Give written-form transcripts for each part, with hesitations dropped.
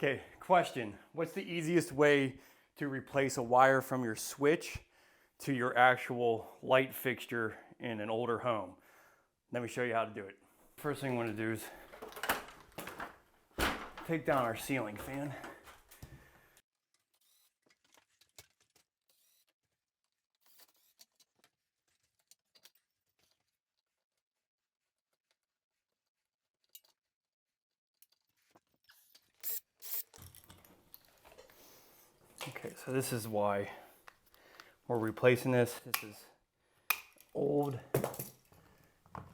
Okay, question. What's the easiest way to replace a wire from your switch to your actual light fixture in an older home? Let me show you how to do it. First thing I want to do is take down our ceiling fan. Okay, so this is why we're replacing this. This is old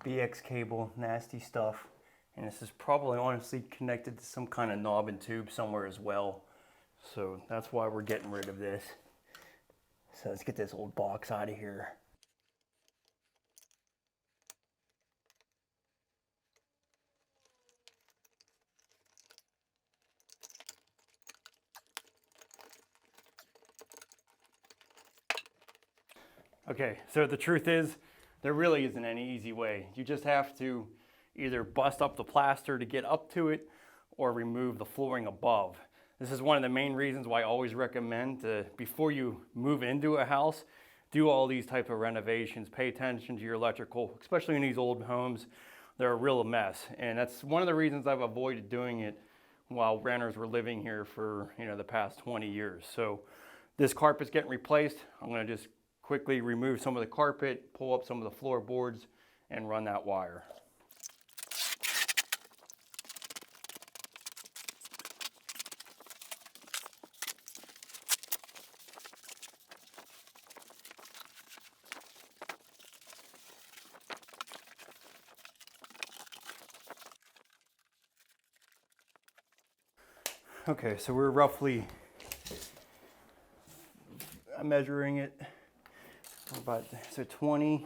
BX cable, nasty stuff. And this is probably honestly connected to some kind of knob and tube somewhere as well. So that's why we're getting rid of this. So let's get this old box out of here. Okay, so the truth is, there really isn't any easy way. You just have to either bust up the plaster to get up to it or remove the flooring above. This is one of the main reasons why I always recommend to, before you move into a house, do all these type of renovations. Pay attention to your electrical, especially in these old homes. They're a real mess. And that's one of the reasons I've avoided doing it while renters were living here for the past 20 years. So this carpet's getting replaced. I'm gonna just quickly remove some of the carpet, pull up some of the floorboards, and run that wire. Okay, so we're roughly measuring it about, so 20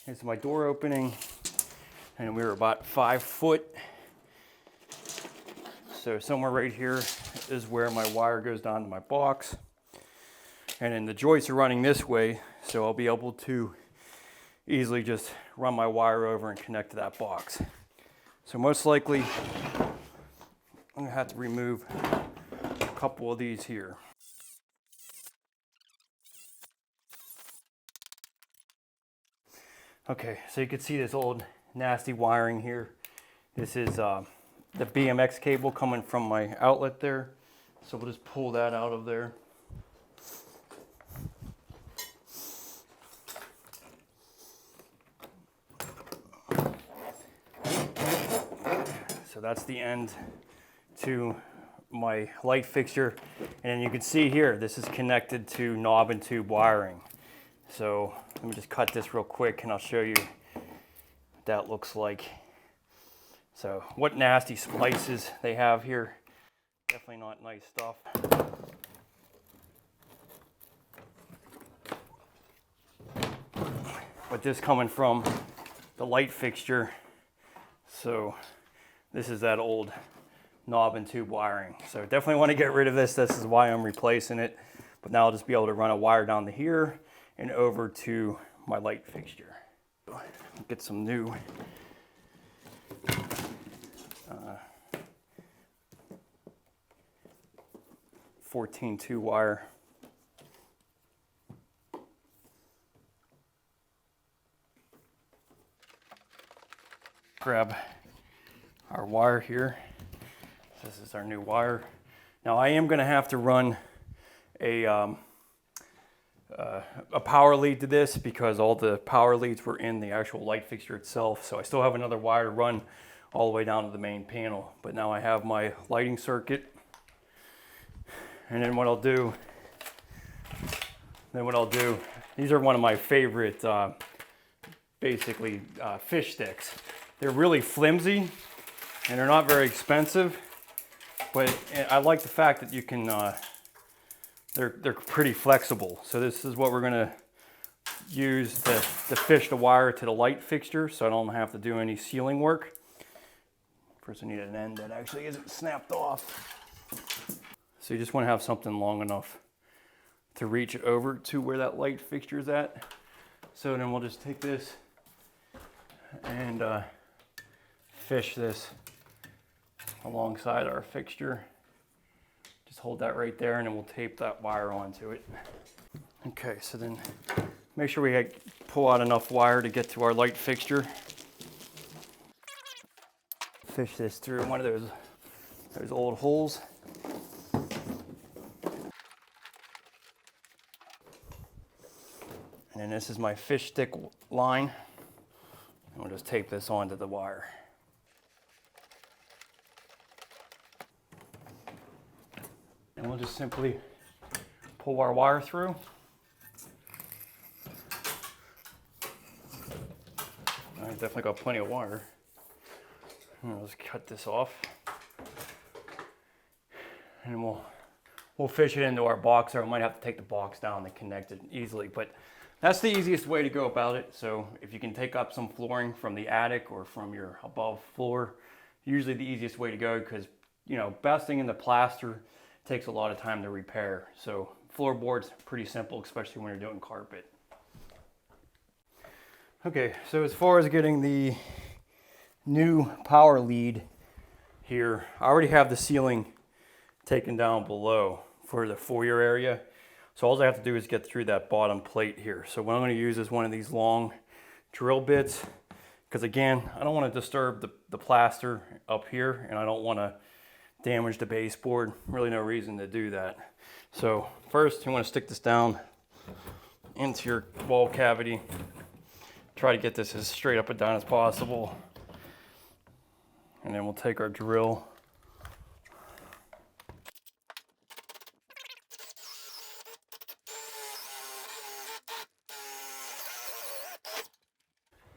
is my door opening, and we're about 5 foot. So somewhere right here is where my wire goes down to my box. And then the joists are running this way, so I'll be able to easily just run my wire over and connect to that box. So most likely, I'm gonna have to remove a couple of these here. Okay, so you can see this old nasty wiring here. This is the BMX cable coming from my outlet there. So we'll just pull that out of there. So that's the end to my light fixture. And then you can see here, this is connected to knob and tube wiring. So let me just cut this real quick and I'll show you what that looks like. So what nasty splices they have here. Definitely not nice stuff. But this coming from the light fixture. So this is that old knob and tube wiring. So definitely want to get rid of this. This is why I'm replacing it. But now I'll just be able to run a wire down to here and over to my light fixture. Get some new 14-2 wire. Grab our wire here. This is our new wire. Now I am going to have to run a power lead to this because all the power leads were in the actual light fixture itself. So I still have another wire to run all the way down to the main panel. But now I have my lighting circuit. And then what I'll do, these are one of my favorite, fish sticks. They're really flimsy and they're not very expensive. But I like the fact that you can, they're pretty flexible. So this is what we're gonna use to fish the wire to the light fixture so I don't have to do any sealing work. First I need an end that actually isn't snapped off. So you just wanna have something long enough to reach over to where that light fixture is at. So then we'll just take this and fish this alongside our fixture. Just hold that right there and then we'll tape that wire onto it. Okay, so then make sure we pull out enough wire to get to our light fixture. Fish this through one of those old holes. And then this is my fish stick line. And we'll just tape this onto the wire. And we'll just simply pull our wire through. I've definitely got plenty of wire. I'll just cut this off. And then we'll fish it into our box, or I might have to take the box down to connect it easily, but that's the easiest way to go about it. So if you can take up some flooring from the attic or from your above floor, usually the easiest way to go, because basting in the plaster takes a lot of time to repair. So floorboards, pretty simple, especially when you're doing carpet. Okay, so as far as getting the new power lead here, I already have the ceiling taken down below for the foyer area. So all I have to do is get through that bottom plate here. So what I'm going to use is one of these long drill bits, because again, I don't want to disturb the plaster up here, and I don't want to damage the baseboard. Really no reason to do that. So first you want to stick this down into your wall cavity. Try to get this as straight up and down as possible. And then we'll take our drill.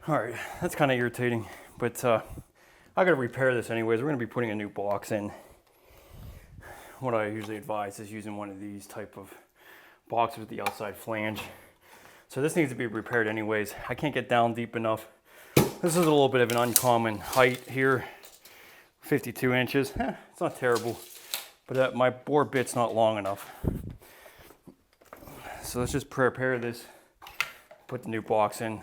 All right, that's kind of irritating, but I gotta repair this anyways. We're gonna be putting a new box in. What I usually advise is using one of these type of boxes with the outside flange. So this needs to be repaired anyways. I can't get down deep enough. This is a little bit of an uncommon height here, 52 inches. It's not terrible, but my bore bit's not long enough. So let's just prepare this, put the new box in.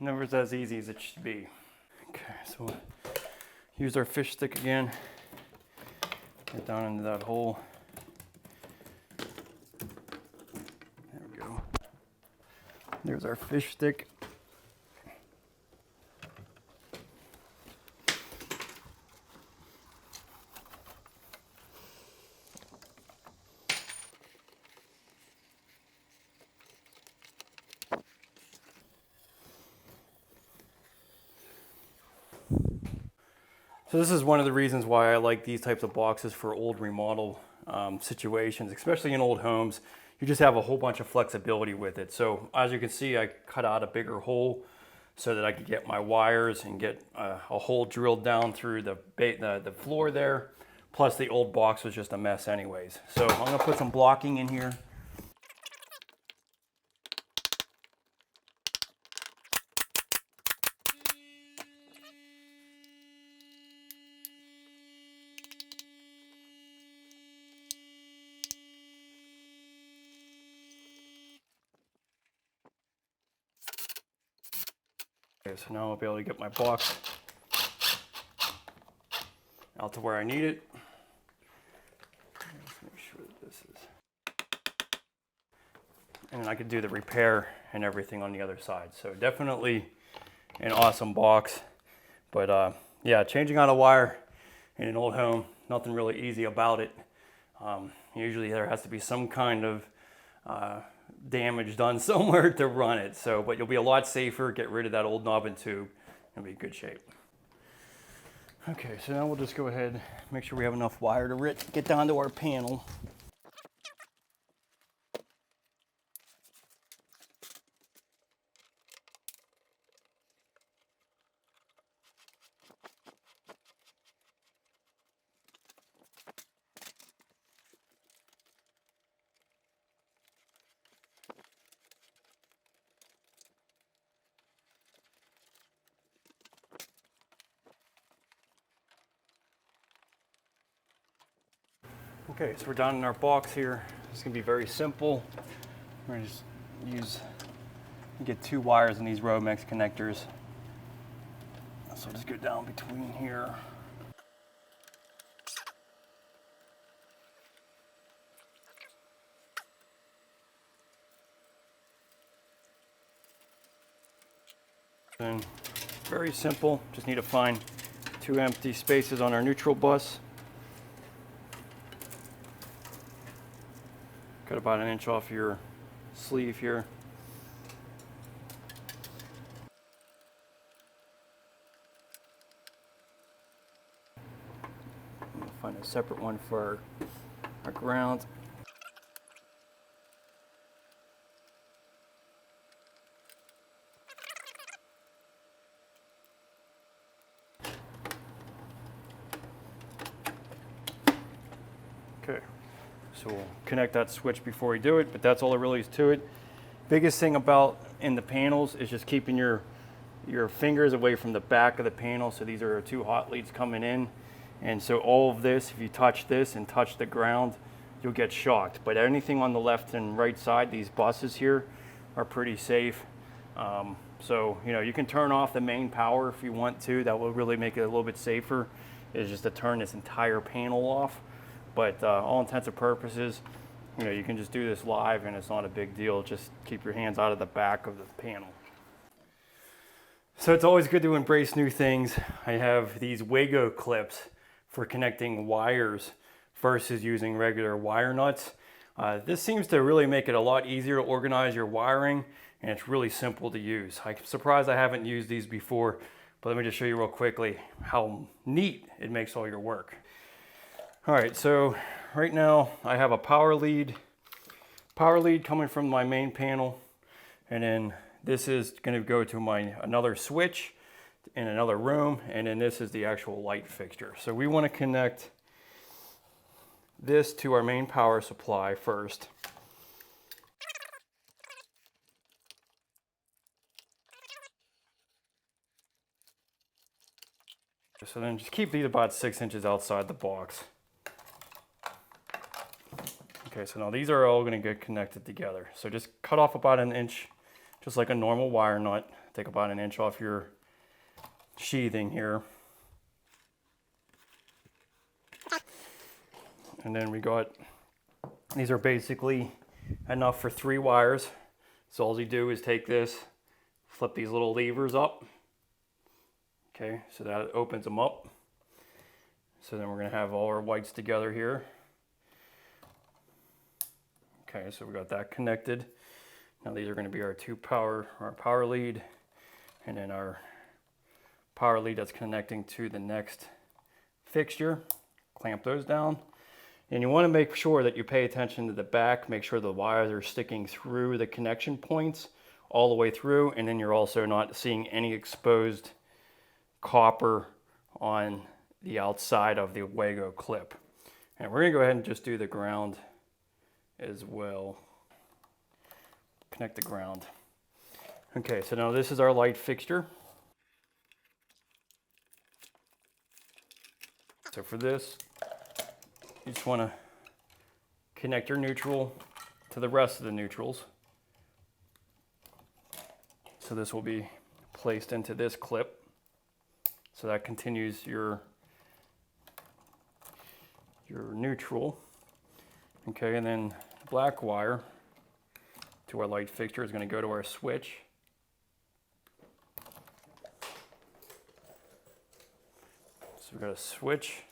Never as easy as it should be. Okay, so use our fish stick again. Get down into that hole. There we go. There's our fish stick. So this is one of the reasons why I like these types of boxes for old remodel situations, especially in old homes. You just have a whole bunch of flexibility with it. So as you can see, I cut out a bigger hole so that I could get my wires and get a hole drilled down through the floor there. Plus the old box was just a mess anyways. So I'm gonna put some blocking in here. Okay, so now I'll be able to get my box out to where I need it. Let's make sure that this is, and I could do the repair and everything on the other side. So definitely an awesome box, but yeah, changing out a wire in an old home, nothing really easy about it. Usually there has to be some kind of damage done somewhere to run it. So, but you'll be a lot safer, get rid of that old knob and tube, and be in good shape. Okay, so now we'll just go ahead, make sure we have enough wire to get down to our panel. Okay, so we're down in our box here. It's gonna be very simple. We're gonna just use You get 2 wires in these Romex connectors. So I'll just go down between here. And very simple, just need to find 2 empty spaces on our neutral bus. Cut about 1 inch off your sleeve here. We'll find a separate one for our ground. Okay, so we'll connect that switch before we do it, but that's all there really is to it. Biggest thing about in the panels is just keeping your fingers away from the back of the panel. So these are 2 hot leads coming in. And so all of this, if you touch this and touch the ground, you'll get shocked. But anything on the left and right side, these buses here are pretty safe. So, you know, you can turn off the main power if you want to. That will really make it a little bit safer, is just to turn this entire panel off. But all intents and purposes, you know, you can just do this live and it's not a big deal. Just keep your hands out of the back of the panel. So it's always good to embrace new things. I have these Wago clips for connecting wires versus using regular wire nuts. This seems to really make it a lot easier to organize your wiring, and it's really simple to use. I'm surprised I haven't used these before, but let me just show you real quickly how neat it makes all your work. All right, so right now I have a power lead coming from my main panel, and then this is going to go to another switch in another room, and then this is the actual light fixture. So we want to connect this to our main power supply first. So then just keep these about 6 inches outside the box. Okay, so now these are all going to get connected together. So just cut off about 1 inch, just like a normal wire nut. Take about 1 inch off your sheathing here. And then we got, these are basically enough for 3 wires. So all you do is take this, flip these little levers up. Okay, so that opens them up. So then we're going to have all our whites together here. Okay, so we got that connected. Now these are going to be our power lead, and then our power lead that's connecting to the next fixture. Clamp those down. And you want to make sure that you pay attention to the back, make sure the wires are sticking through the connection points all the way through, and then you're also not seeing any exposed copper on the outside of the Wago clip. And we're going to go ahead and just do the ground as well. Connect the ground. Okay, so now this is our light fixture. So for this, you just want to connect your neutral to the rest of the neutrals. So this will be placed into this clip. So that continues your neutral. Okay, and then black wire to our light fixture is going to go to our switch. So we've got a switch.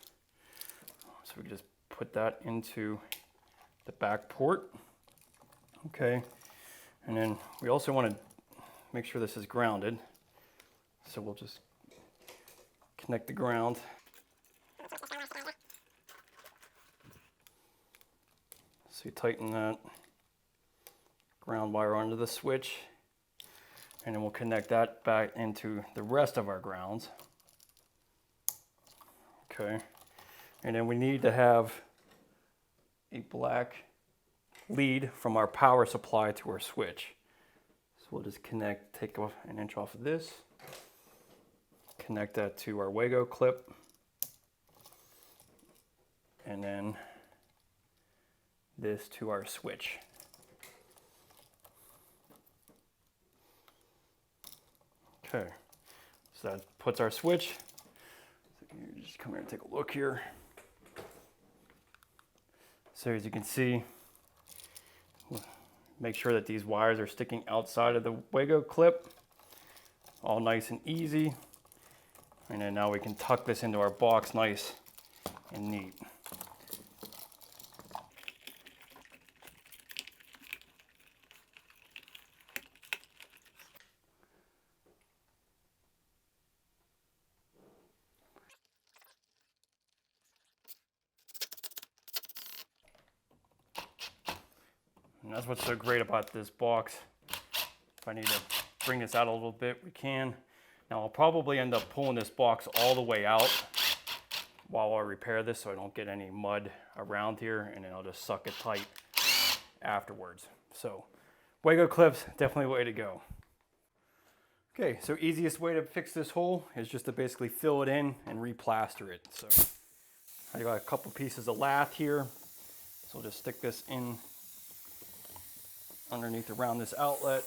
So we can just put that into the back port. Okay, and then we also want to make sure this is grounded. So we'll just connect the ground. So you tighten that ground wire onto the switch, and then we'll connect that back into the rest of our grounds. Okay, and then we need to have a black lead from our power supply to our switch. So we'll just take off 1 inch off of this, connect that to our Wago clip, and then this to our switch. Okay, so that puts our switch. So you just come here and take a look here. So as you can see, make sure that these wires are sticking outside of the Wago clip. All nice and easy. And then now we can tuck this into our box nice and neat. And that's what's so great about this box. If I need to bring this out a little bit, we can. Now I'll probably end up pulling this box all the way out while I repair this so I don't get any mud around here, and then I'll just suck it tight afterwards. So Wago clips, definitely a way to go. Okay, so easiest way to fix this hole is just to basically fill it in and replaster it. So I got a couple pieces of lath here. So I'll just stick this in underneath around this outlet.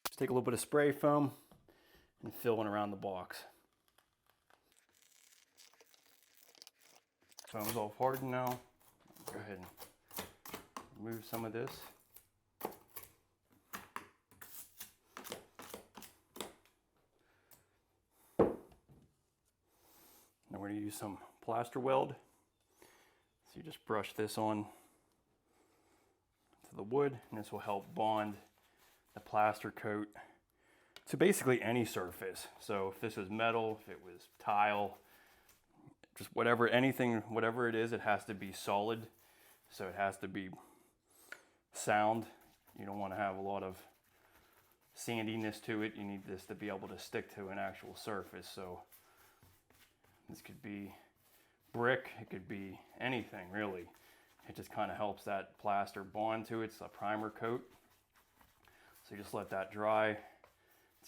Just take a little bit of spray foam and fill in around the box. Foam's all hardened now. Go ahead and remove some of this. Now we're going to use some plaster weld. So you just brush this on to the wood, and this will help bond the plaster coat to basically any surface. So if this was metal, if it was tile, just whatever, anything, whatever it is, it has to be solid. So it has to be sound. You don't want to have a lot of sandiness to it. You need this to be able to stick to an actual surface. So this could be brick, it could be anything really. It just kind of helps that plaster bond to it. It's a primer coat. So you just let that dry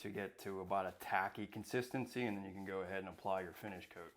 to get to about a tacky consistency, and then you can go ahead and apply your finish coat.